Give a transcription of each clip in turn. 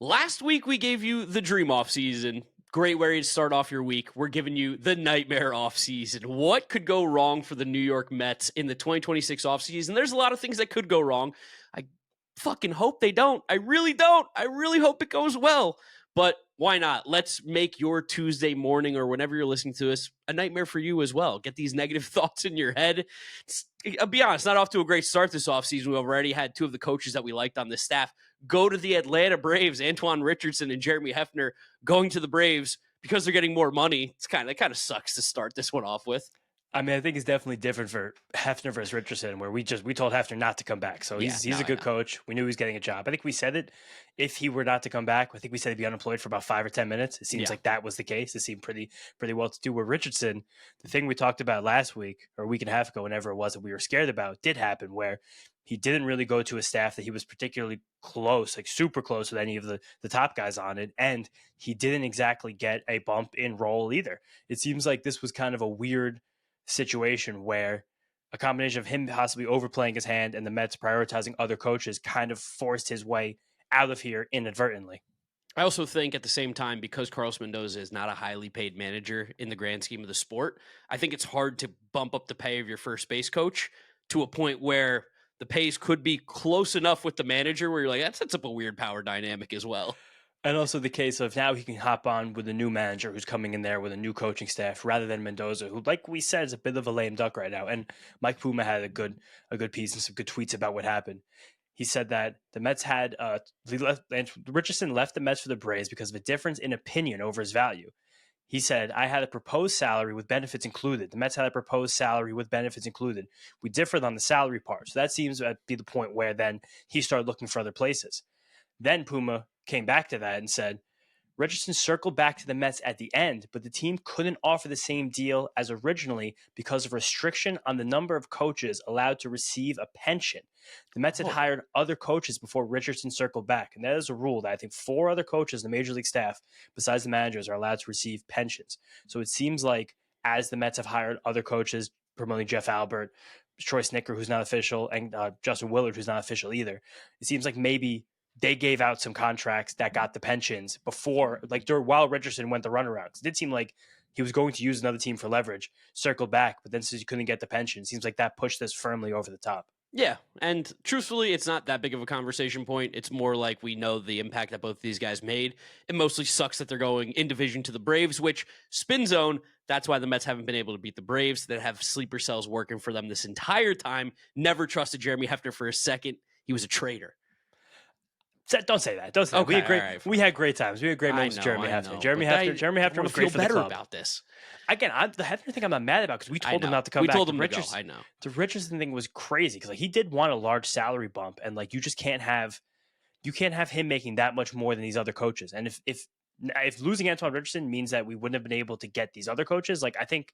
Last week, we gave you the dream offseason. Great way to start off your week. We're giving you the nightmare offseason. What could go wrong for the New York Mets in the 2026 offseason? There's a lot of things that could go wrong. I fucking hope they don't. I really don't. I really hope it goes well. But why not? Let's make your Tuesday morning or whenever you're listening to us a nightmare for you as well. Get these negative thoughts in your head. I'll be honest, not off to a great start this offseason. We've already had two of the coaches that we liked on this staff go to the Atlanta Braves, Antoan Richardson and Jeremy Hefner going to the Braves because they're getting more money. It kind of sucks to start this one off with. I mean, I think it's definitely different for Hefner versus Richardson, where we told Hefner not to come back. So he's a good coach. We knew he was getting a job. I think we said it. If he were not to come back, I think we said he'd be unemployed for about 5 or 10 minutes. It seems like that was the case. It seemed pretty well to do with Richardson. The thing we talked about last week or a week and a half ago, whenever it was that we were scared about, did happen, where he didn't really go to a staff that he was particularly close, like super close with any of the top guys on it. And he didn't exactly get a bump in role either. It seems like this was kind of a weird situation where a combination of him possibly overplaying his hand and the Mets prioritizing other coaches kind of forced his way out of here inadvertently. I also think at the same time, because Carlos Mendoza is not a highly paid manager in the grand scheme of the sport, I think it's hard to bump up the pay of your first base coach to a point where the pays could be close enough with the manager where you're like, that sets up a weird power dynamic as well. And also the case of now he can hop on with a new manager who's coming in there with a new coaching staff rather than Mendoza, who, like we said, is a bit of a lame duck right now. And Mike Puma had a good piece and some good tweets about what happened. He said that the Mets had Richardson left the Mets for the Braves because of a difference in opinion over his value. He said, I had a proposed salary with benefits included. The Mets had a proposed salary with benefits included. We differed on the salary part. So that seems to be the point where then he started looking for other places. Then Puma came back to that and said, Richardson circled back to the Mets at the end, but the team couldn't offer the same deal as originally because of restriction on the number of coaches allowed to receive a pension. The Mets had hired other coaches before Richardson circled back, and that is a rule that I think 4 other coaches in the Major League staff, besides the managers, are allowed to receive pensions. So it seems like as the Mets have hired other coaches, primarily Jeff Albert, Troy Snicker, who's not official, and Justin Willard, who's not official either, it seems like maybe they gave out some contracts that got the pensions before, while Richardson went the runaround. It did seem like he was going to use another team for leverage, circled back, but then since he couldn't get the pension, it seems like that pushed this firmly over the top. Yeah, and truthfully, it's not that big of a conversation point. It's more like we know the impact that both these guys made. It mostly sucks that they're going in division to the Braves, which spin zone, that's why the Mets haven't been able to beat the Braves. That have sleeper cells working for them this entire time. Never trusted Jeremy Hefner for a second. He was a traitor. Don't say that. Don't say that. Okay, we had great times. We had great moments with Jeremy Hefner. Jeremy Hefner was great for the club. About this. Again, the Hefner thing I'm not mad about because we told him not to come back. We told him to go. I know. The Richardson thing was crazy because he did want a large salary bump, and you just can't have him making that much more than these other coaches. And if losing Antoan Richardson means that we wouldn't have been able to get these other coaches, I think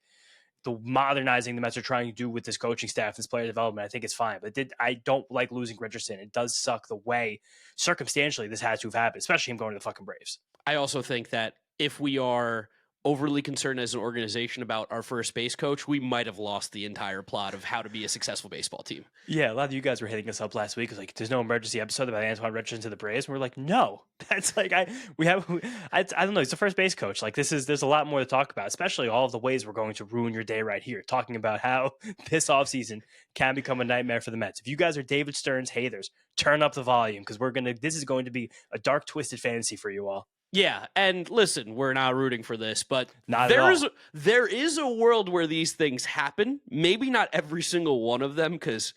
the modernizing the Mets are trying to do with this coaching staff, this player development, I think it's fine. But I don't like losing Richardson. It does suck the way circumstantially this has to have happened, especially him going to the fucking Braves. I also think that if we are overly concerned as an organization about our first base coach, we might have lost the entire plot of how to be a successful baseball team. Yeah, a lot of you guys were hitting us up last week. It was there's no emergency episode about Antoan Richardson to the Braves. And we're like, no, that's I don't know. He's the first base coach. There's a lot more to talk about, especially all of the ways we're going to ruin your day right here, talking about how this offseason can become a nightmare for the Mets. If you guys are David Stern's haters, turn up the volume because this is going to be a dark, twisted fantasy for you all. Yeah, and listen, we're not rooting for this, but there is a world where these things happen. Maybe not every single one of them, because,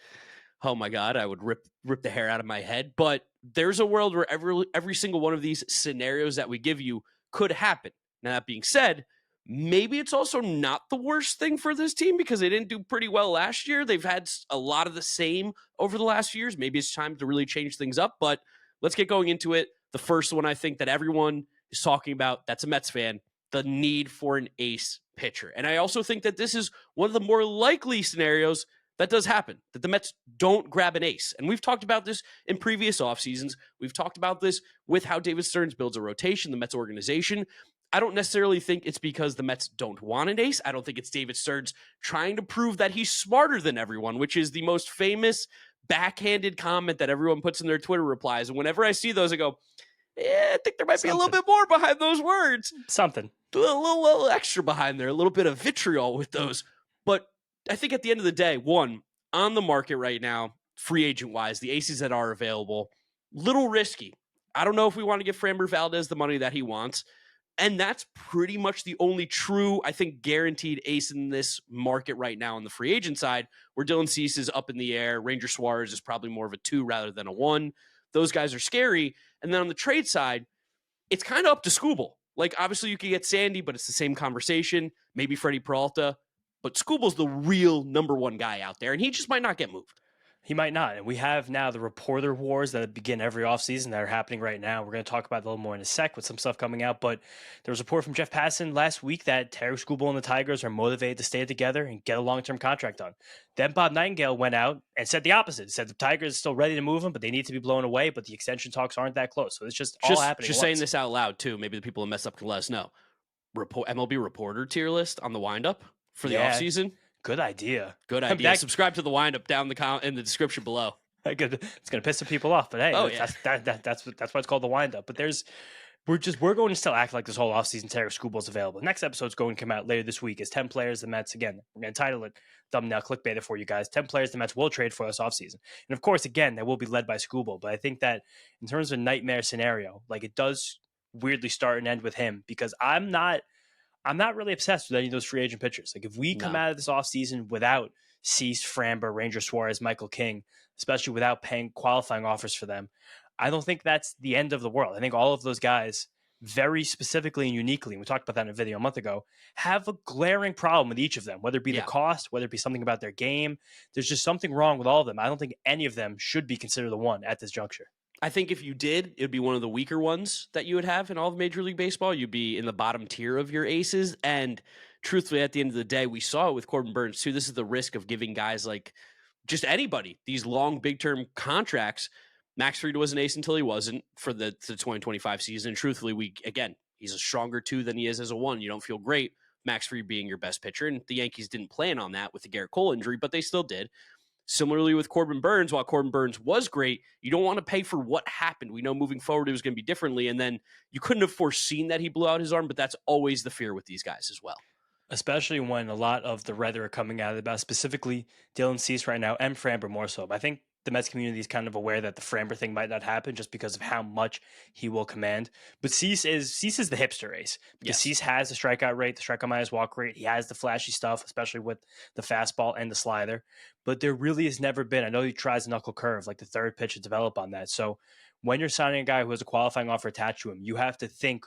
oh my God, I would rip the hair out of my head. But there's a world where every single one of these scenarios that we give you could happen. Now, that being said, maybe it's also not the worst thing for this team because they didn't do pretty well last year. They've had a lot of the same over the last few years. Maybe it's time to really change things up, but let's get going into it. The first one I think that everyone is talking about, that's a Mets fan, the need for an ace pitcher. And I also think that this is one of the more likely scenarios that does happen, that the Mets don't grab an ace. And we've talked about this in previous off seasons. We've talked about this with how David Stearns builds a rotation, the Mets organization. I don't necessarily think it's because the Mets don't want an ace. I don't think it's David Stearns trying to prove that he's smarter than everyone, which is the most famous backhanded comment that everyone puts in their Twitter replies. And whenever I see those, I go, Yeah, I think there might be a little bit more behind those words. Something. A little extra behind there, a little bit of vitriol with those. But I think at the end of the day, one, on the market right now, free agent wise, the aces that are available, little risky. I don't know if we want to give Framber Valdez the money that he wants. And that's pretty much the only true, I think, guaranteed ace in this market right now on the free agent side, where Dylan Cease is up in the air. Ranger Suarez is probably more of a 2 rather than a 1. Those guys are scary. And then on the trade side, it's kind of up to Skubal. Like, obviously, you could get Sandy, but it's the same conversation. Maybe Freddie Peralta. But Skubal's the real number one guy out there, and he just might not get moved. He might not. And we have now the reporter wars that begin every offseason that are happening right now. We're going to talk about that a little more in a sec with some stuff coming out. But there was a report from Jeff Passan last week that Terry Skubal and the Tigers are motivated to stay together and get a long-term contract done. Then Bob Nightingale went out and said the opposite. He said the Tigers are still ready to move him, but they need to be blown away. But the extension talks aren't that close. So it's just all happening. Just saying this out loud, too. Maybe the people who messed up can let us know. MLB reporter tier list on the windup for the offseason. Good idea. Good idea. Subscribe to the windup down in the description below. It's going to piss some people off, but hey, that's why it's called the windup. But we're going to still act like this whole offseason Terry Skubal's available. The next episode's going to come out later this week. Is 10 players the Mets, again, we're going to title it thumbnail clickbait it for you guys. 10 players the Mets will trade for this offseason. And of course, again, they will be led by Skubal. But I think that in terms of a nightmare scenario, like it does weirdly start and end with him, because I'm not really obsessed with any of those free agent pitchers. Like if we come out of this offseason without Cease, Framber, Ranger Suarez, Michael King, especially without paying qualifying offers for them, I don't think that's the end of the world. I think all of those guys very specifically and uniquely, and we talked about that in a video a month ago, have a glaring problem with each of them, whether it be the cost, whether it be something about their game. There's just something wrong with all of them. I don't think any of them should be considered the one at this juncture. I think if you did, it would be one of the weaker ones that you would have in all of Major League Baseball. You'd be in the bottom tier of your aces. And truthfully, at the end of the day, we saw it with Corbin Burnes too. This is the risk of giving guys like just anybody these long, big-term contracts. Max Fried was an ace until he wasn't for the 2025 season. And truthfully, he's a stronger 2 than he is as a 1. You don't feel great, Max Fried being your best pitcher. And the Yankees didn't plan on that with the Garrett Cole injury, but they still did. Similarly with Corbin Burnes, while Corbin Burnes was great, you don't want to pay for what happened. We know moving forward it was going to be differently, and then you couldn't have foreseen that he blew out his arm, but that's always the fear with these guys as well. Especially when a lot of the rhetoric coming out about specifically Dylan Cease right now and Framber more so. But I think the Mets community is kind of aware that the Framber thing might not happen just because of how much he will command. But Cease is the hipster ace. Because Cease has the strikeout rate, the strikeout minus walk rate. He has the flashy stuff, especially with the fastball and the slider. But there really has never been, I know he tries a knuckle curve, like the third pitch to develop on that. So when you're signing a guy who has a qualifying offer attached to him, you have to think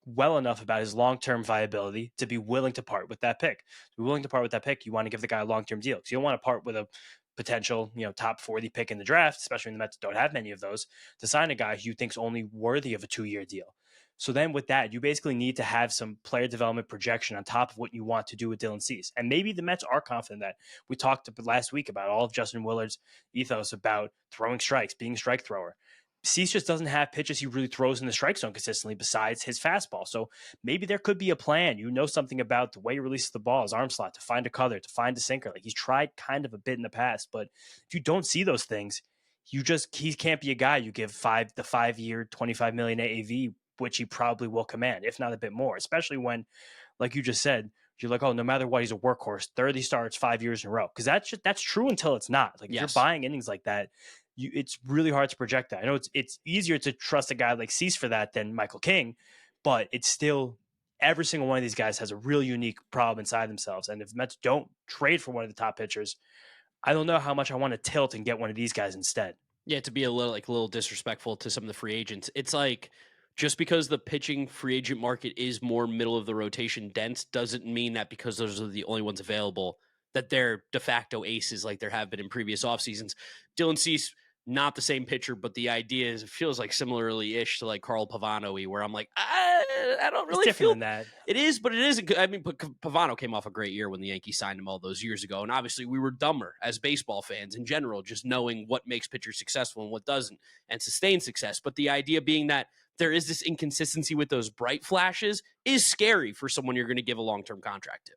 well enough about his long-term viability to be willing to part with that pick. To be willing to part with that pick, you want to give the guy a long-term deal, because you don't want to part with a potential, top 40 pick in the draft, especially when the Mets don't have many of those, to sign a guy who you think's only worthy of a 2-year deal. So then with that, you basically need to have some player development projection on top of what you want to do with Dylan Cease. And maybe the Mets are confident that. We talked last week about all of Justin Willard's ethos about throwing strikes, being a strike thrower. Cease just doesn't have pitches he really throws in the strike zone consistently besides his fastball. So maybe there could be a plan. You know something about the way he releases the ball, his arm slot, to find a cutter, to find a sinker. Like he's tried kind of a bit in the past, but if you don't see those things, he can't be a guy you give the 5-year, $25 million AAV, which he probably will command, if not a bit more, especially when, like you just said, you're like, oh, no matter what, he's a workhorse, 30 starts 5 years in a row. Because that's true until it's not. Like if you're buying innings like that, it's really hard to project that. I know it's easier to trust a guy like Cease for that than Michael King, but it's still, every single one of these guys has a real unique problem inside themselves. And if Mets don't trade for one of the top pitchers, I don't know how much I want to tilt and get one of these guys instead. Yeah, to be a little disrespectful to some of the free agents. It's like, just because the pitching free agent market is more middle of the rotation dense doesn't mean that because those are the only ones available that they're de facto aces like there have been in previous off seasons. Dylan Cease, not the same pitcher, but the idea is it feels like similarly-ish to like Carl Pavano-y, where I'm like, I don't really feel than that. It is, but it isn't. I mean, but Pavano came off a great year when the Yankees signed him all those years ago, and obviously we were dumber as baseball fans in general, just knowing what makes pitchers successful and what doesn't, and sustain success. But the idea being that there is this inconsistency with those bright flashes is scary for someone you're going to give a long-term contract to.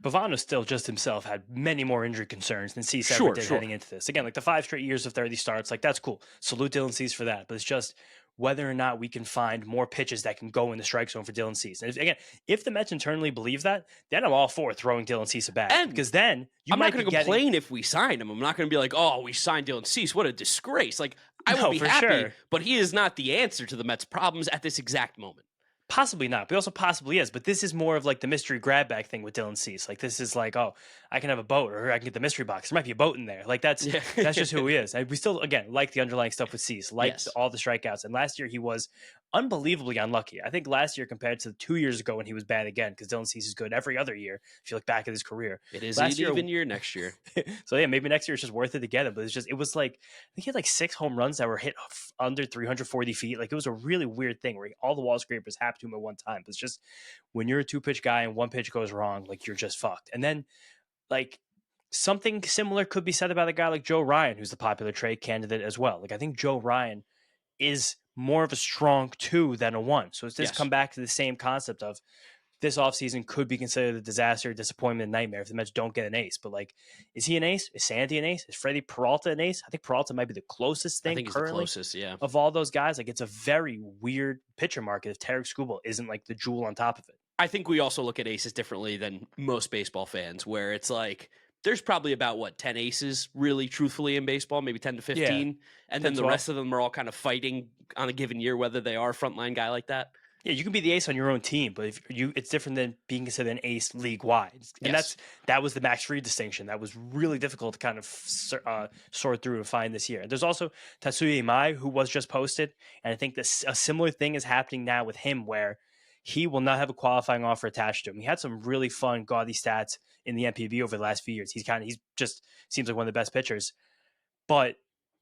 Pavano still just himself had many more injury concerns than Cease ever did heading into this. Again, like the 5 straight years of 30 starts, like that's cool. Salute Dylan Cease for that. But it's just whether or not we can find more pitches that can go in the strike zone for Dylan Cease. And if the Mets internally believes that, then I'm all for throwing Dylan Cease a bat. Because then you I'm might not going to complain if we signed him. I'm not going to be like, oh, we signed Dylan Cease. What a disgrace. Like, I will be happy, but he is not the answer to the Mets' problems at this exact moment. Possibly not, but also possibly is. But this is more of like the mystery grab bag thing with Dylan Cease. Like this is like, oh, I can have a boat, or I can get the mystery box. There might be a boat in there. Like that's just who he is. And we still, again, like the underlying stuff with Cease, all the strikeouts. And last year he was unbelievably unlucky. I think last year compared to 2 years ago when he was bad again, because Dylan Cease is good every other year. If you look back at his career, it is an even year next year. So yeah, maybe next year it's just worth it to get him. But it was like, I think he had like 6 home runs that were hit under 340 feet. Like it was a really weird thing where all the wall scrapers happened to him at one time. But it's just when you're a 2-pitch guy and one pitch goes wrong, like you're just fucked. And then like something similar could be said about a guy like Joe Ryan, who's the popular trade candidate as well. Like I think Joe Ryan is more of a strong 2 than a 1. So it's just come back to the same concept of this offseason could be considered a disaster, disappointment, and nightmare if the Mets don't get an ace. But like, is he an ace? Is Sandy an ace? Is Freddie Peralta an ace? I think Peralta might be the closest thing currently of all those guys. Like it's a very weird pitcher market if Tarek Skubal isn't like the jewel on top of it. I think we also look at aces differently than most baseball fans, where it's like there's probably about 10 aces really truthfully in baseball, maybe 10 to 15. And then the rest of them are all kind of fighting on a given year, whether they are a frontline guy like that. Yeah, you can be the ace on your own team, but it's different than being considered an ace league-wide. And that was the Max Fried distinction. That was really difficult to kind of sort through and find this year. There's also Tatsuya Imai, who was just posted, and I think a similar thing is happening now with him, where he will not have a qualifying offer attached to him. He had some really fun, gaudy stats in the NPB over the last few years. He just seems like one of the best pitchers. But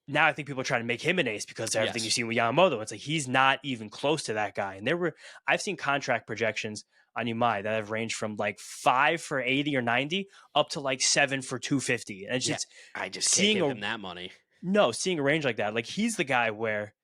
now I think people are trying to make him an ace because of everything you've seen with Yamamoto. It's like he's not even close to that guy. And I've seen contract projections on Imai that have ranged from like 5 for 80 or 90 up to like 7 for 250. And it's just I just can't give him that money. No, seeing a range like that, like he's the guy where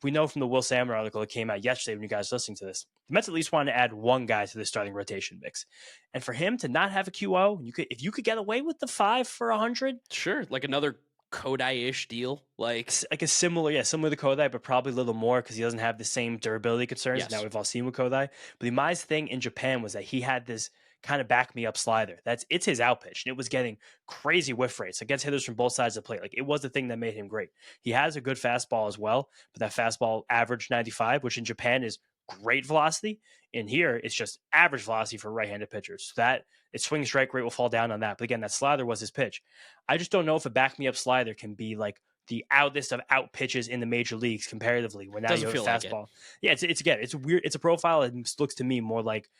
we know from the Will Sammer article that came out yesterday when you guys are listening to this, the Mets at least wanted to add one guy to the starting rotation mix. And for him to not have a QO, if you could get away with the 5 for 100, sure, like another Kodai-ish deal, like a similar to Kodai, but probably a little more because he doesn't have the same durability concerns now we've all seen with Kodai. But Imai's thing in Japan was that he had this kind of back me up slider. It's his out pitch, and it was getting crazy whiff rates against hitters from both sides of the plate. Like it was the thing that made him great. He has a good fastball as well, but that fastball averaged 95, which in Japan is great velocity. In here, it's just average velocity for right-handed pitchers. So that its swing strike rate will fall down on that. But again, that slider was his pitch. I just don't know if a back me up slider can be like the outest of out pitches in the major leagues comparatively. When now you have a fastball, it's weird. It's a profile that looks to me more like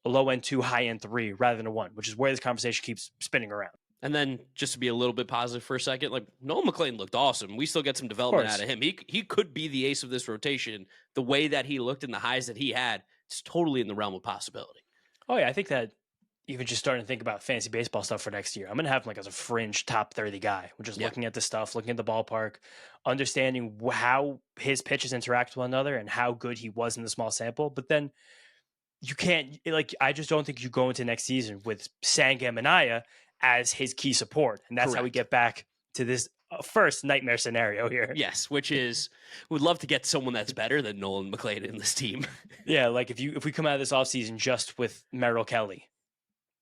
a low end 2, high end 3 rather than a 1, which is where this conversation keeps spinning around. And then just to be a little bit positive for a second, like Nolan McLean looked awesome. We still get some development out of him. He could be the ace of this rotation. The way that he looked and the highs that he had, it's totally in the realm of possibility. Oh yeah, I think that even just starting to think about fantasy baseball stuff for next year, I'm going to have him like as a fringe top 30 guy. We're just looking at the stuff, looking at the ballpark, understanding how his pitches interact with one another and how good he was in the small sample. But then you can't, I just don't think you go into next season with Sangam and Aya as his key support. And that's how we get back to this first nightmare scenario here. Yes, which is, we'd love to get someone that's better than Nolan McLean in this team. Yeah, like if we come out of this offseason just with Merrill Kelly,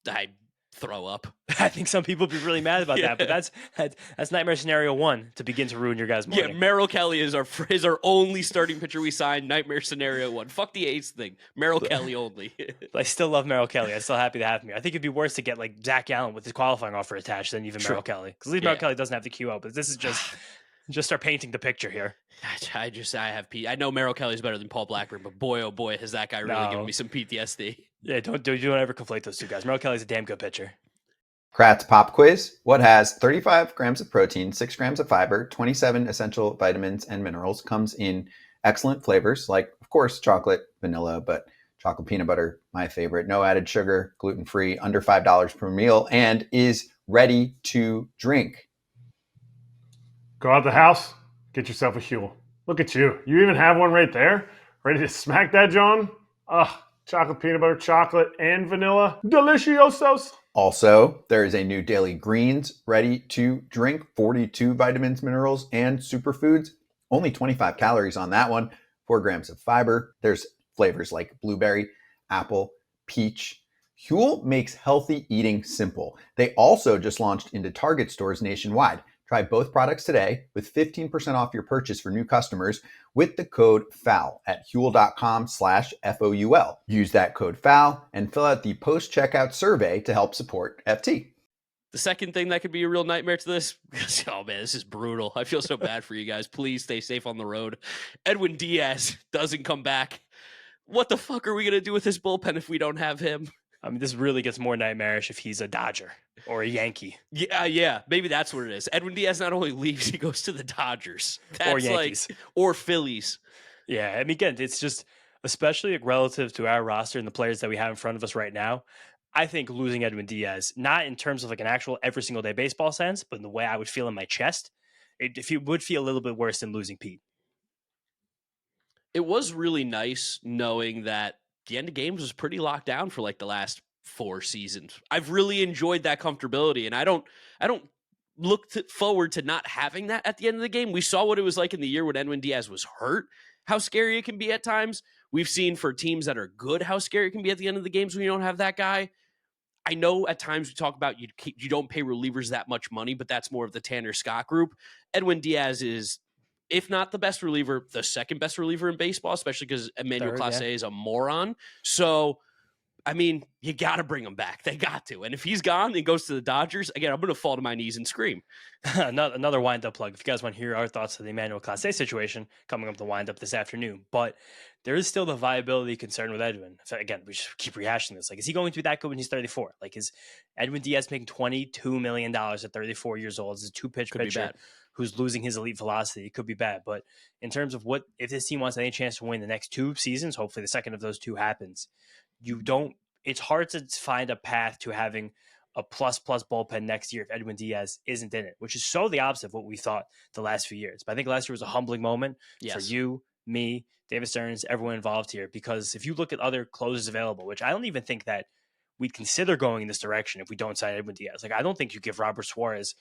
I'd throw up. I think some people would be really mad about that, but that's nightmare scenario 1 to begin to ruin your guys' morning. Yeah, Merrill Kelly is our only starting pitcher we signed. Nightmare scenario 1. Fuck the ace thing. Merrill Kelly only. I still love Merrill Kelly. I'm still happy to have him here. I think it'd be worse to get like Zach Allen with his qualifying offer attached than even Merrill Kelly. Because Merrill Kelly doesn't have the QO, but this is just start painting the picture here. I know Merrill Kelly's better than Paul Blackburn, but boy, oh boy, has that guy really given me some PTSD. Yeah, don't ever conflate those two guys. Merrill Kelly's a damn good pitcher. Kratz Pop Quiz. What has 35 grams of protein, 6 grams of fiber, 27 essential vitamins and minerals, comes in excellent flavors like, of course, chocolate, vanilla, but chocolate peanut butter, my favorite, no added sugar, gluten-free, under $5 per meal, and is ready to drink. Go out the house, get yourself a Huel. Look at you. You even have one right there. Ready to smack that, John? Chocolate peanut butter, chocolate, and vanilla. Deliciosos. Also, there is a new Daily Greens ready to drink. 42 vitamins, minerals, and superfoods. Only 25 calories on that one. 4 grams of fiber. There's flavors like blueberry, apple, peach. Huel makes healthy eating simple. They also just launched into Target stores nationwide. Try both products today with 15% off your purchase for new customers with the code FOUL at huel.com/FOUL. Use that code FOUL and fill out the post-checkout survey to help support FT. The second thing that could be a real nightmare to this, oh man, this is brutal. I feel so bad for you guys. Please stay safe on the road. Edwin Diaz doesn't come back. What the fuck are we going to do with his bullpen if we don't have him? I mean, this really gets more nightmarish if he's a Dodger or a Yankee. Yeah. Maybe that's what it is. Edwin Diaz not only leaves, he goes to the Dodgers. That's or Yankees. Or Phillies. Yeah, I mean, again, it's just, especially relative to our roster and the players that we have in front of us right now, I think losing Edwin Diaz, not in terms of like an actual every single day baseball sense, but in the way I would feel in my chest, it would feel a little bit worse than losing Pete. It was really nice knowing that the end of games was pretty locked down for like the last 4 seasons. I've really enjoyed that comfortability, and I don't look forward to not having that at the end of the game. We saw what it was like in the year when Edwin Diaz was hurt, how scary it can be at times. We've seen for teams that are good how scary it can be at the end of the games when you don't have that guy. I know at times we talk about you don't pay relievers that much money, but that's more of the Tanner Scott group. Edwin Diaz is, if not the best reliever, the second best reliever in baseball, especially because Emmanuel Clase is a moron. So, I mean, you got to bring him back. They got to. And if he's gone and goes to the Dodgers, again, I'm going to fall to my knees and scream. Another wind-up plug. If you guys want to hear our thoughts on the Emmanuel Clase situation, coming up the wind-up this afternoon. But there is still the viability concern with Edwin. So again, we just keep rehashing this. Like, is he going to be that good when he's 34? Like, is Edwin Diaz making $22 million at 34 years old? Is a 2-pitch pitcher who's losing his elite velocity? It could be bad. But in terms of what, if this team wants any chance to win the next 2 seasons, hopefully the second of those 2 happens, it's hard to find a path to having a plus bullpen next year if Edwin Diaz isn't in it, which is so the opposite of what we thought the last few years. But I think last year was a humbling moment for you, me, David Stearns, everyone involved here, because if you look at other closers available, which I don't even think that we'd consider going in this direction if we don't sign Edwin Diaz. Like, I don't think you give Robert Suarez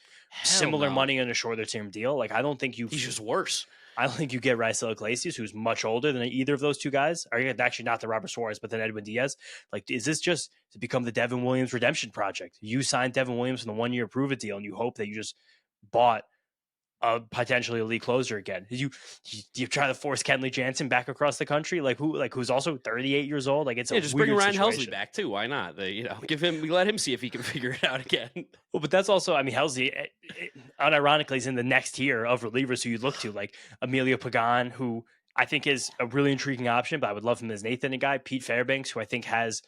similar money on a shorter term deal. Like, I don't think he's just worse. I don't think you get Raisel Iglesias, who's much older than either of those 2 guys. Or actually not the Robert Suarez, but then Edwin Diaz. Like, is this just to become the Devin Williams redemption project? You signed Devin Williams from the 1-year prove-it deal, and you hope that you just bought a potentially elite closer again. You try to force Kenley Jansen back across the country, who's also 38 years old. Like, it's just bring Ryan Helsley back too. Why not? Let him see if he can figure it out again. Well, but that's also, I mean, Helsley, unironically, is in the next tier of relievers who you look to, like Emilio Pagan, who I think is a really intriguing option, but I would love him as an 8th inning guy. Pete Fairbanks, who I think has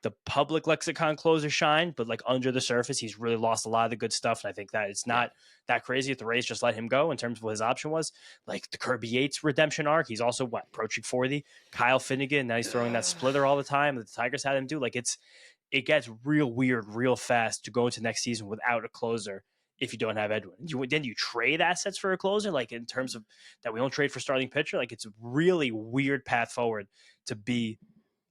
the public lexicon closer shine, but like under the surface, he's really lost a lot of the good stuff. And I think that it's not that crazy if the Rays just let him go in terms of what his option was. Like the Kirby Yates redemption arc, he's also approaching 40. Kyle Finnegan, now he's throwing that splitter all the time that the Tigers had him do. Like, it gets real weird real fast to go into next season without a closer if you don't have Edwin. Then you trade assets for a closer, like in terms of that we don't trade for starting pitcher. Like, it's a really weird path forward to be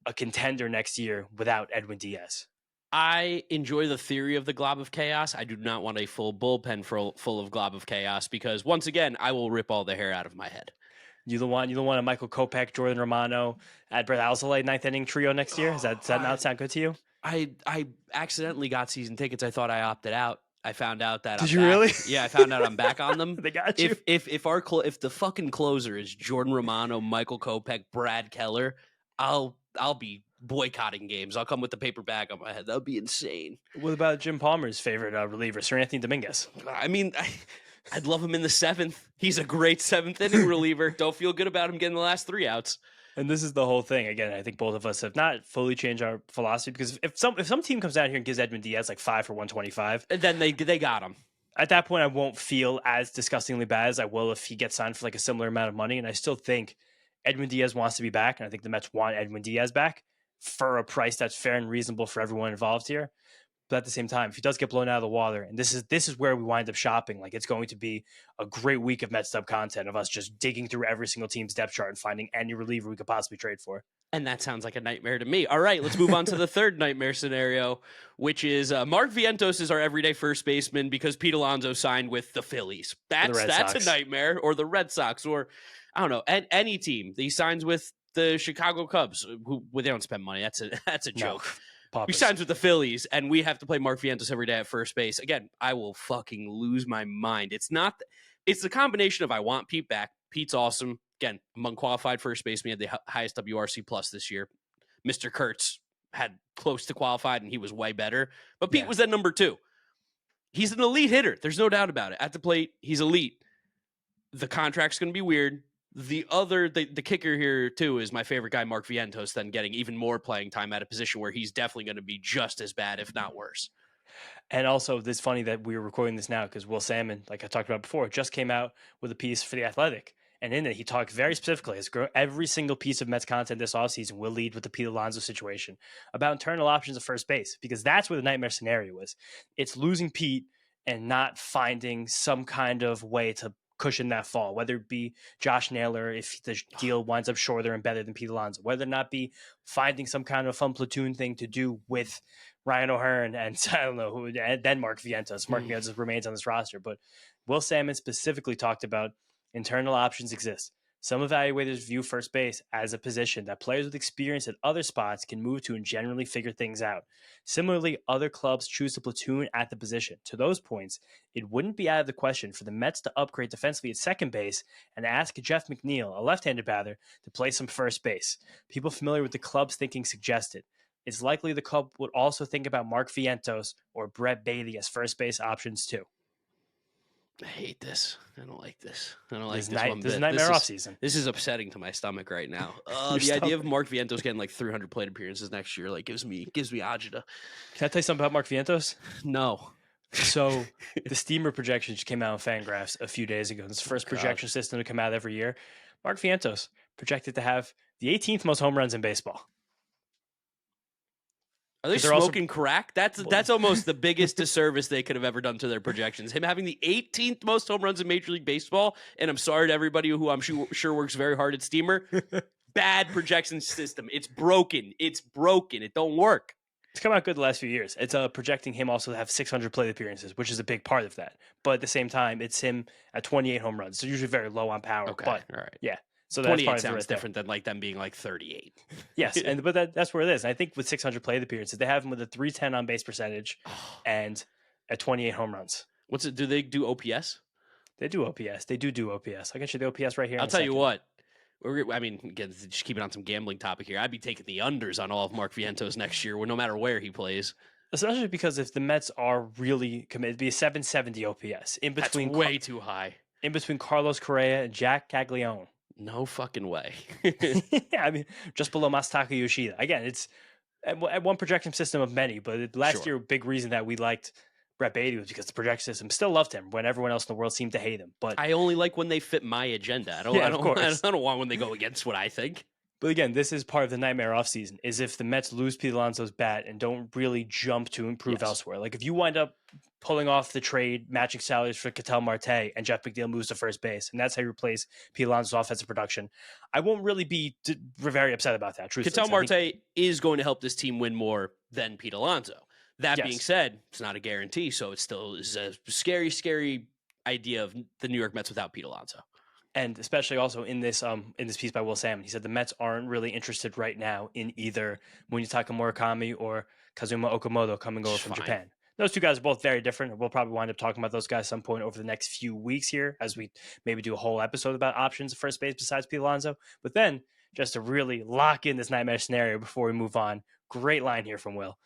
a contender next year without Edwin Diaz. I enjoy the theory of the glob of chaos. I do not want a full bullpen full of glob of chaos because, once again, I will rip all the hair out of my head. You don't want a Michael Kopech, Jordan Romano, Brett Alzolay 9th inning trio next year? Does that not sound good to you? I accidentally got season tickets. I thought I opted out. I found out that Did you really? Yeah, I found out I'm back on them. They got you. If the fucking closer is Jordan Romano, Michael Kopech, Brad Keller, I'll be boycotting games. I'll come with the paper bag on my head. That would be insane. What about Jim Palmer's favorite reliever, Sir Anthony Dominguez? I mean, I'd love him in the 7th. He's a great 7th inning reliever. Don't feel good about him getting the last 3 outs. And this is the whole thing. Again, I think both of us have not fully changed our philosophy because if some team comes down here and gives Edwin Diaz like 5 for 125, and then they got him. At that point, I won't feel as disgustingly bad as I will if he gets signed for like a similar amount of money. And I still think Edwin Diaz wants to be back, and I think the Mets want Edwin Diaz back for a price that's fair and reasonable for everyone involved here. But at the same time, if he does get blown out of the water, and this is where we wind up shopping, like it's going to be a great week of Mets'd content of us just digging through every single team's depth chart and finding any reliever we could possibly trade for. And that sounds like a nightmare to me. All right, let's move on to the third nightmare scenario, which is Mark Vientos is our everyday first baseman because Pete Alonso signed with the Phillies. That's a nightmare, or the Red Sox, or I don't know, any team that he signs with the Chicago Cubs, who they don't spend money. That's a joke. He signs with the Phillies, and we have to play Mark Vientos every day at first base. Again, I will fucking lose my mind. It's the combination of I want Pete back. Pete's awesome. Again, among qualified first basemen, he had the highest WRC plus this year. Mr. Kurtz had close to qualified, and he was way better. But Pete was at number 2. He's an elite hitter. There's no doubt about it. At the plate, he's elite. The contract's going to be weird. The kicker here, too, is my favorite guy, Mark Vientos, then getting even more playing time at a position where he's definitely going to be just as bad, if not worse. And also, it's funny that we're recording this now because Will Salmon, like I talked about before, just came out with a piece for The Athletic. And in it, he talked very specifically, every single piece of Mets content this offseason will lead with the Pete Alonso situation about internal options at first base, because that's where the nightmare scenario is. It's losing Pete and not finding some kind of way to cushion that fall, whether it be Josh Naylor if the deal winds up shorter and better than Pete Alonso, whether it not be finding some kind of fun platoon thing to do with Ryan O'Hearn and I don't know who, and then Mark Vientos. Mark Vientos remains on this roster, but Will Salmon specifically talked about internal options exist. Some evaluators view first base as a position that players with experience at other spots can move to and generally figure things out. Similarly, other clubs choose to platoon at the position. To those points, it wouldn't be out of the question for the Mets to upgrade defensively at second base and ask Jeff McNeil, a left-handed batter, to play some first base. People familiar with the club's thinking suggested. It's likely the club would also think about Mark Vientos or Brett Baty as first base options too. I hate this. I don't like this. I don't like this one bit. This is nightmare offseason. This is upsetting to my stomach right now. The idea of Mark Vientos getting like 300 plate appearances next year like gives me agita. Can I tell you something about Mark Vientos? No. So the Steamer projections came out on Fangraphs a few days ago. This is the first projection system to come out every year. Mark Vientos projected to have the 18th most home runs in baseball. Are they smoking crack? That's almost the biggest disservice they could have ever done to their projections. Him having the 18th most home runs in Major League Baseball, and I'm sorry to everybody who I'm sure works very hard at Steamer. Bad projection system. It's broken. It don't work. It's come out good the last few years. It's projecting him also to have 600 plate appearances, which is a big part of that. But at the same time, it's him at 28 home runs. So usually very low on power. Okay, but all right. Yeah. So 28 sounds different than like them being like 38. Yes, but that's where it is. And I think with 600 plate appearances, they have him with a 310 on base percentage and at 28 home runs. What's it? Do they do OPS? They do OPS. They do OPS. I'll get you the OPS right here. I'll tell you what. Again, just keeping on some gambling topic here. I'd be taking the unders on all of Mark Vientos next year, no matter where he plays. Especially because if the Mets are really committed, it'd be a 770 OPS in between. That's way too high. In between Carlos Correa and Jack Caglione. No fucking way. Yeah, I mean, just below Masataka Yoshida. Again, it's at one projection system of many, but last year, a big reason that we liked Brett Baty was because the projection system still loved him when everyone else in the world seemed to hate him. But I only like when they fit my agenda. I don't want when they go against what I think. But again, this is part of the nightmare offseason, is if the Mets lose Pete Alonso's bat and don't really jump to improve elsewhere. Like if you wind up pulling off the trade, matching salaries for Ketel Marte, and Jeff McNeil moves to first base, and that's how you replace Pete Alonso's offensive production, I won't really be very upset about that, truthfully. Ketel Marte is going to help this team win more than Pete Alonso. That being said, it's not a guarantee, so it still is a scary, scary idea of the New York Mets without Pete Alonso. And especially also in this piece by Will Salmon, he said the Mets aren't really interested right now in either Munetaka Murakami or Kazuma Okamoto coming over from Japan. Those two guys are both very different. We'll probably wind up talking about those guys some point over the next few weeks here as we maybe do a whole episode about options at first base besides Pete Alonso. But then, just to really lock in this nightmare scenario before we move on, great line here from Will.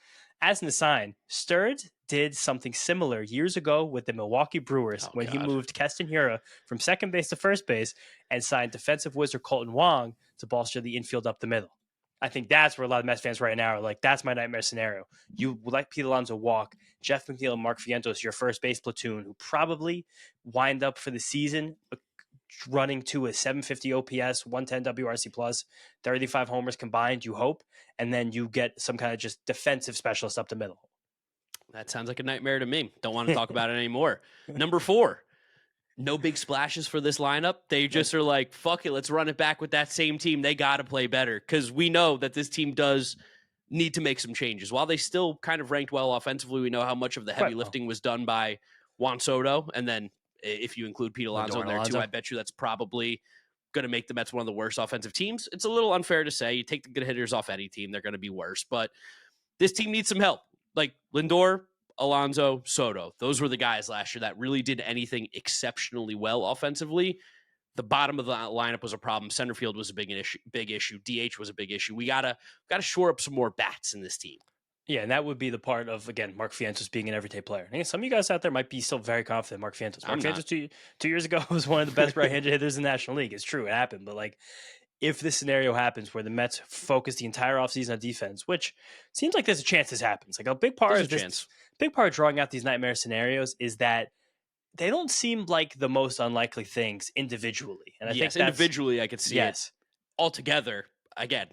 As an aside, Sturd did something similar years ago with the Milwaukee Brewers when he moved Keston Hiura from second base to first base and signed defensive wizard Colton Wong to bolster the infield up the middle. I think that's where a lot of Mets fans right now are like, that's my nightmare scenario. You let Pete Alonso walk, Jeff McNeil and Mark Vientos, your first base platoon, who probably wind up for the season running to a 750 OPS, 110 WRC plus, 35 homers combined, you hope, and then you get some kind of just defensive specialist up the middle. That sounds like a nightmare to me. Don't want to talk about it anymore. Number 4, no big splashes for this lineup. They just are like, fuck it, let's run it back with that same team. They got to play better because we know that this team does need to make some changes. While they still kind of ranked well offensively, we know how much of the heavy lifting was done by Juan Soto, and then if you include Pete Alonso in there too, I bet you that's probably going to make the Mets one of the worst offensive teams. It's a little unfair to say. You take the good hitters off any team, they're going to be worse. But this team needs some help. Like Lindor, Alonso, Soto. Those were the guys last year that really did anything exceptionally well offensively. The bottom of the lineup was a problem. Center field was a big issue. DH was a big issue. We gotta shore up some more bats in this team. Yeah, and that would be the part of, again, Mark Vientos being an everyday player. And some of you guys out there might be still very confident in Mark Vientos. Mark Vientos 2 years ago was one of the best right-handed hitters in the National League. It's true, it happened. But like, if this scenario happens where the Mets focus the entire offseason on defense, which seems like there's a chance this happens. Like a big part of drawing out these nightmare scenarios is that they don't seem like the most unlikely things individually. And I think individually I could see it. Altogether, again,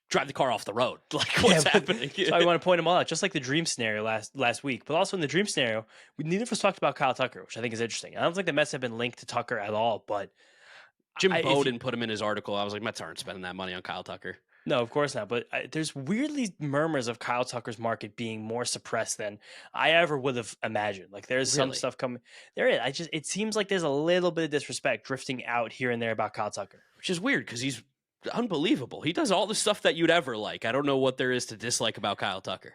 drive the car off the road. Like, what's happening? So I want to point them all out, just like the dream scenario last week. But also in the dream scenario, neither of us talked about Kyle Tucker, which I think is interesting. I don't think the Mets have been linked to Tucker at all, but Jim Bowden put him in his article. I was like, Mets aren't spending that money on Kyle Tucker. No, of course not. But there's weirdly murmurs of Kyle Tucker's market being more suppressed than I ever would have imagined. Like there's some stuff coming. It seems like there's a little bit of disrespect drifting out here and there about Kyle Tucker, which is weird because he's unbelievable. He does all the stuff that you'd ever like. I don't know what there is to dislike about Kyle Tucker.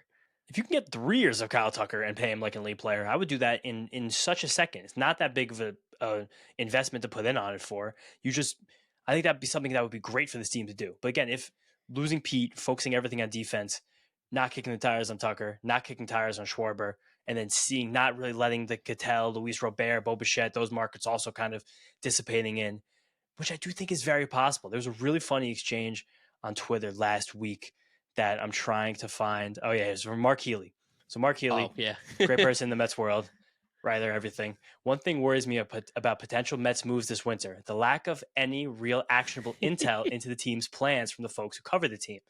If you can get 3 years of Kyle Tucker and pay him like an elite player, I would do that in such a second. It's not that big of a investment to put in on it for. I think that'd be something that would be great for this team to do. But again, if losing Pete, focusing everything on defense, not kicking the tires on Tucker, not kicking tires on Schwarber, and then not really letting the Cattell, Luis Robert, Bo Bichette, those markets also kind of dissipating in, which I do think is very possible. There was a really funny exchange on Twitter last week that I'm trying to find. Oh, yeah, it was from Mark Healy. So Mark Healy, great person in the Mets world, writer, everything. One thing worries me about potential Mets moves this winter, the lack of any real actionable intel into the team's plans from the folks who cover the team.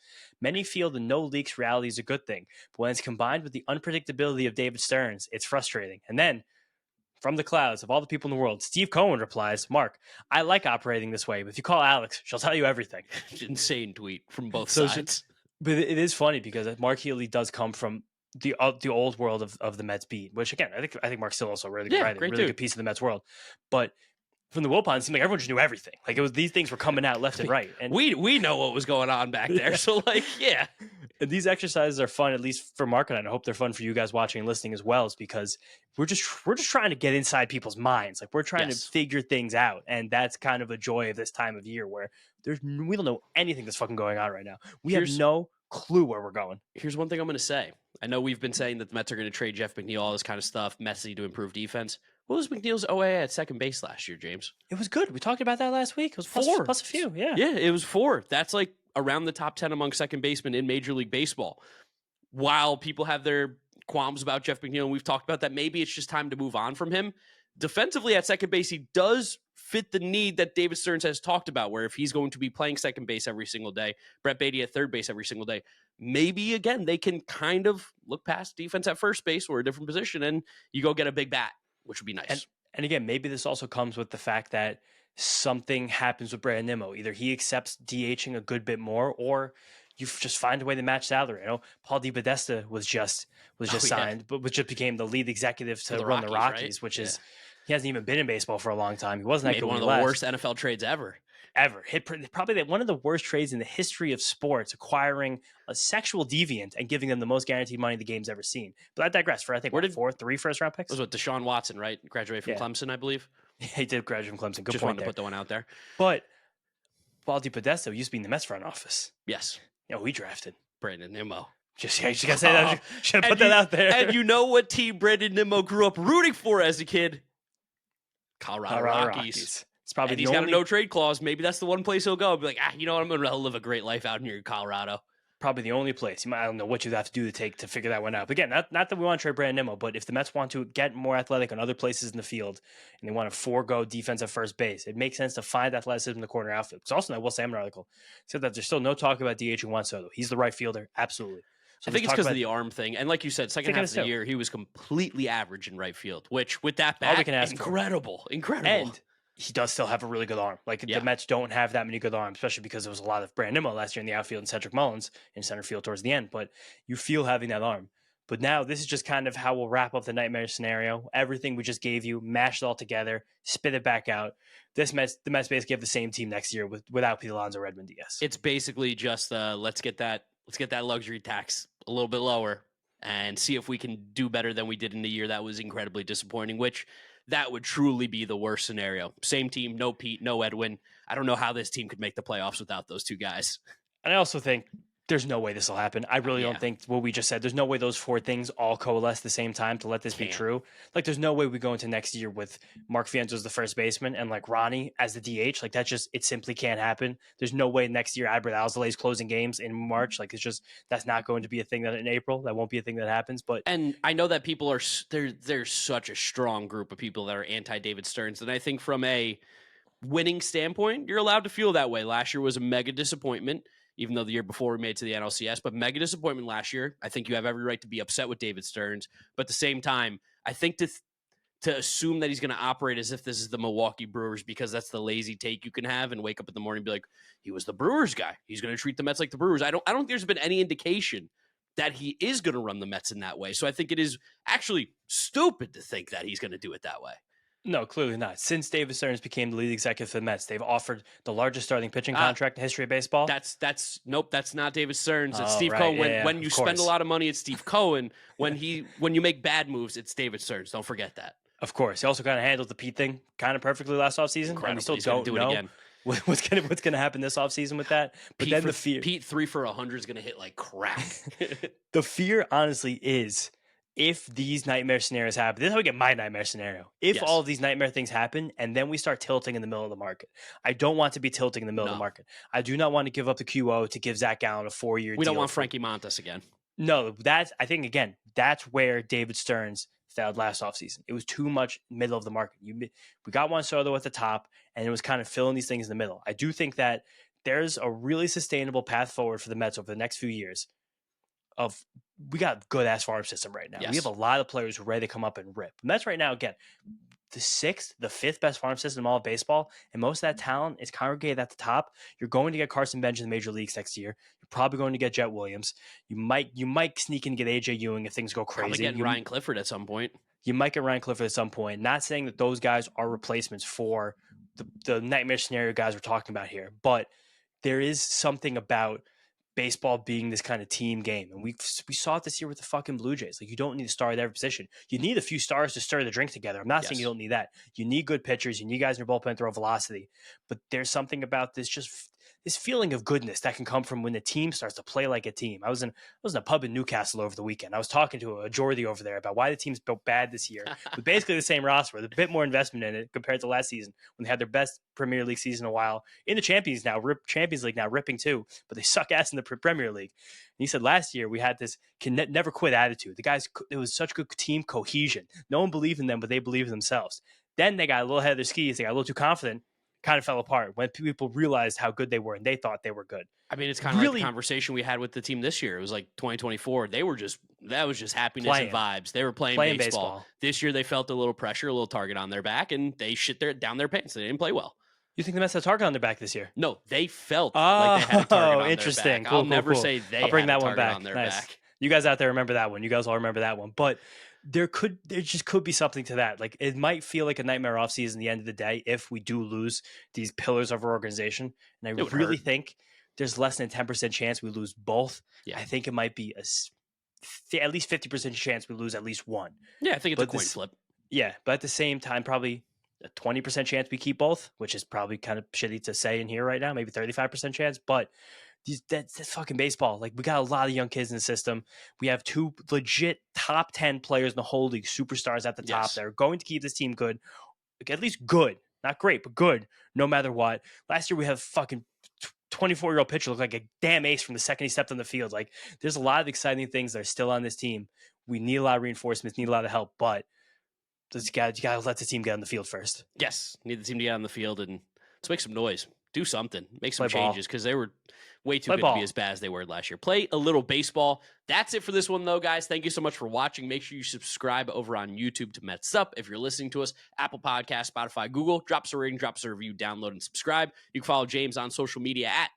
Many feel the no leaks reality is a good thing, but when it's combined with the unpredictability of David Stearns, it's frustrating. And then, from the clouds of all the people in the world, Steve Cohen replies, Mark, I like operating this way, but if you call Alex, she'll tell you everything. Insane tweet from both sides. But it is funny because Mark Healy does come from the old world of the Mets beat, which again, I think Mark's still also a really good writer, really good piece of the Mets world. But from the Wilpon, it seemed like everyone just knew everything. Like these things were coming out left and right. And we know what was going on back there. So like, yeah. And these exercises are fun, at least for Mark and I hope they're fun for you guys watching and listening as well, is because we're just trying to get inside people's minds. Like we're trying to figure things out. And that's kind of a joy of this time of year where we don't know anything that's fucking going on right now. We have no clue where we're going. Here's one thing I'm going to say. I know we've been saying that the Mets are going to trade Jeff McNeil, all this kind of stuff, Mets'd to improve defense. What was McNeil's OAA at second base last year, James? It was good. We talked about that last week. It was 4 plus a few. Yeah. Yeah, it was 4. That's like around the top 10 among second basemen in Major League Baseball. While people have their qualms about Jeff McNeil, and we've talked about that, maybe it's just time to move on from him. Defensively at second base, he does fit the need that David Stearns has talked about, where if he's going to be playing second base every single day, Brett Beatty at third base every single day, maybe, again, they can kind of look past defense at first base or a different position, and you go get a big bat, which would be nice. And again, maybe this also comes with the fact that something happens with Brandon Nimmo. Either he accepts DHing a good bit more, or you just find a way to match salary. I know Paul DePodesta was just signed, but just became the lead executive to run the Rockies, right? Which is he hasn't even been in baseball for a long time. He wasn't one of the worst NFL trades ever. Probably one of the worst trades in the history of sports, acquiring a sexual deviant and giving them the most guaranteed money the game's ever seen. But I digress. For I think 3 first-round picks. It was with Deshaun Watson, right? Graduated from Clemson, I believe. Yeah, he did graduate from Clemson. Good just point wanted to put that one out there. But Paul DePodesta used to be in the Mets front office. Yes. We drafted Brandon Nimmo. You gotta say that. Should have put that out there. And you know what team Brandon Nimmo grew up rooting for as a kid? Colorado Rockies. It's probably he's got a no trade clause. Maybe that's the one place he'll go. I'll be like, you know what? I'm going to live a great life out here in Colorado. Probably the only place. I don't know what you'd have to do to figure that one out. But again, not that we want to trade Brandon Nimmo, but if the Mets want to get more athletic on other places in the field and they want to forego defense at first base, it makes sense to find athleticism in the corner outfield. Because also in that Will Salmon article said that there's still no talk about DHing Juan Soto. He's the right fielder. Absolutely. So I think it's because of the arm thing. And like you said, second half of the year, he was completely average in right field, which with that back, incredible. And he does still have a really good arm. The Mets don't have that many good arms, especially because there was a lot of Brandon Nimmo last year in the outfield and Cedric Mullins in center field towards the end. But you feel having that arm. But now this is just kind of how we'll wrap up the nightmare scenario. Everything we just gave you, mash it all together, spit it back out. The Mets basically have the same team next year without Pete Alonso or Edwin Diaz. It's basically just let's get that luxury tax a little bit lower and see if we can do better than we did in the year that was incredibly disappointing, which that would truly be the worst scenario. Same team, no Pete, no Edwin. I don't know how this team could make the playoffs without those two guys. And I also think there's no way this will happen. I really don't think what we just said. There's no way those four things all coalesce at the same time to let this be true. Like, there's no way we go into next year with Mark Vientos as the first baseman and like Ronnie as the DH. Like, it simply can't happen. There's no way next year Albert Alzolay is closing games in March. Like, that's not going to be a thing that in April. That won't be a thing that happens. And I know that people are there's such a strong group of people that are anti David Stearns, and I think from a winning standpoint, you're allowed to feel that way. Last year was a mega disappointment, even though the year before we made it to the NLCS, but mega disappointment last year. I think you have every right to be upset with David Stearns, but at the same time, I think to assume that he's going to operate as if this is the Milwaukee Brewers, because that's the lazy take you can have and wake up in the morning and be like, he was the Brewers guy. He's going to treat the Mets like the Brewers. I don't think there's been any indication that he is going to run the Mets in that way. So I think it is actually stupid to think that he's going to do it that way. No, clearly not. Since David Stearns became the lead executive for the Mets, they've offered the largest starting pitching contract in history of baseball. That's not David Stearns. It's Steve Cohen. When you spend a lot of money, it's Steve Cohen. When you make bad moves, it's David Stearns. Don't forget that. Of course. He also kind of handled the Pete thing kind of perfectly last offseason. And we still don't know it again. What's going to happen this offseason with that. But then the fear. Pete 3 for 100 is going to hit like crack. The fear, honestly, is if these nightmare scenarios happen, this is how we get my nightmare scenario. If all of these nightmare things happen and then we start tilting in the middle of the market, I don't want to be tilting in the middle of the market. I do not want to give up the QO to give Zach Gallen a 4-year deal. We don't want Frankie Montas again. No, I think, again, that's where David Stearns failed last offseason. It was too much middle of the market. We got Juan Soto at the top, and it was kind of filling these things in the middle. I do think that there's a really sustainable path forward for the Mets over the next few years. We got a good ass farm system right now. Yes. We have a lot of players who are ready to come up and rip. And that's right now, again, the fifth best farm system in all of baseball, and most of that talent is congregated at the top. You're going to get Carson Bench in the major leagues next year. You're probably going to get Jet Williams. You might sneak in and get AJ Ewing if things go crazy. Probably get Ryan Clifford at some point. You might get Ryan Clifford at some point. Not saying that those guys are replacements for the nightmare scenario guys we're talking about here, but there is something about baseball being this kind of team game. And we saw it this year with the fucking Blue Jays. Like, you don't need a star at every position. You need a few stars to stir the drink together. I'm not saying you don't need that. You need good pitchers. You need guys in your bullpen throw velocity. But there's something about this this feeling of goodness that can come from when the team starts to play like a team. I was in a pub in Newcastle over the weekend. I was talking to a Jordy over there about why the team's built bad this year. With basically the same roster, with a bit more investment in it compared to last season when they had their best Premier League season in a while. In the Champions League now, ripping too, but they suck ass in the Premier League. And he said last year we had this never quit attitude. The guys, it was such good team cohesion. No one believed in them, but they believed in themselves. Then they got a little ahead of their skis. They got a little too confident. Kind of fell apart when people realized how good they were and they thought they were good. I mean, it's kind of like the conversation we had with the team this year. It was like 2024. That was just happiness and vibes. They were playing baseball. This year they felt a little pressure, a little target on their back, and they shit down their pants. They didn't play well. You think the Mets had a target on their back this year? No, they felt like they had a target on interesting. their back. Cool, I'll never cool. say they I'll bring had that a one target back. on their Nice. back. You guys out there remember that one. You guys all remember that one. But there just could be something to that. Like, it might feel like a nightmare offseason at the end of the day if we do lose these pillars of our organization. And I really think there's less than a 10% chance we lose both. Yeah. I think it might be at least 50% chance we lose at least one. Yeah, I think it's a coin flip. Yeah, but at the same time, probably a 20% chance we keep both, which is probably kind of shitty to say in here right now, maybe 35% chance. But that's fucking baseball. Like, we got a lot of young kids in the system. We have two legit top 10 players in the whole league, superstars at the top that are going to keep this team good, like, at least good, not great, but good, no matter what. Last year we have fucking 24-year-old pitcher look like a damn ace from the second he stepped on the field. Like, there's a lot of exciting things that are still on this team. We need a lot of reinforcements, need a lot of help, but you gotta let the team get on the field first. Yes, need the team to get on the field and let's make some noise. Do something. Make some changes because they were way too good to be as bad as they were last year. Play a little baseball. That's it for this one, though, guys. Thank you so much for watching. Make sure you subscribe over on YouTube to Mets'd. If you're listening to us, Apple Podcasts, Spotify, Google, drop us a rating, drop us a review, download, and subscribe. You can follow James on social media at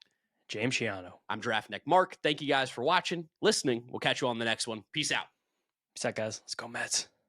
James Chiano. I'm Draft Neck Mark. Thank you guys for watching, listening. We'll catch you on the next one. Peace out. Peace out, guys. Let's go Mets.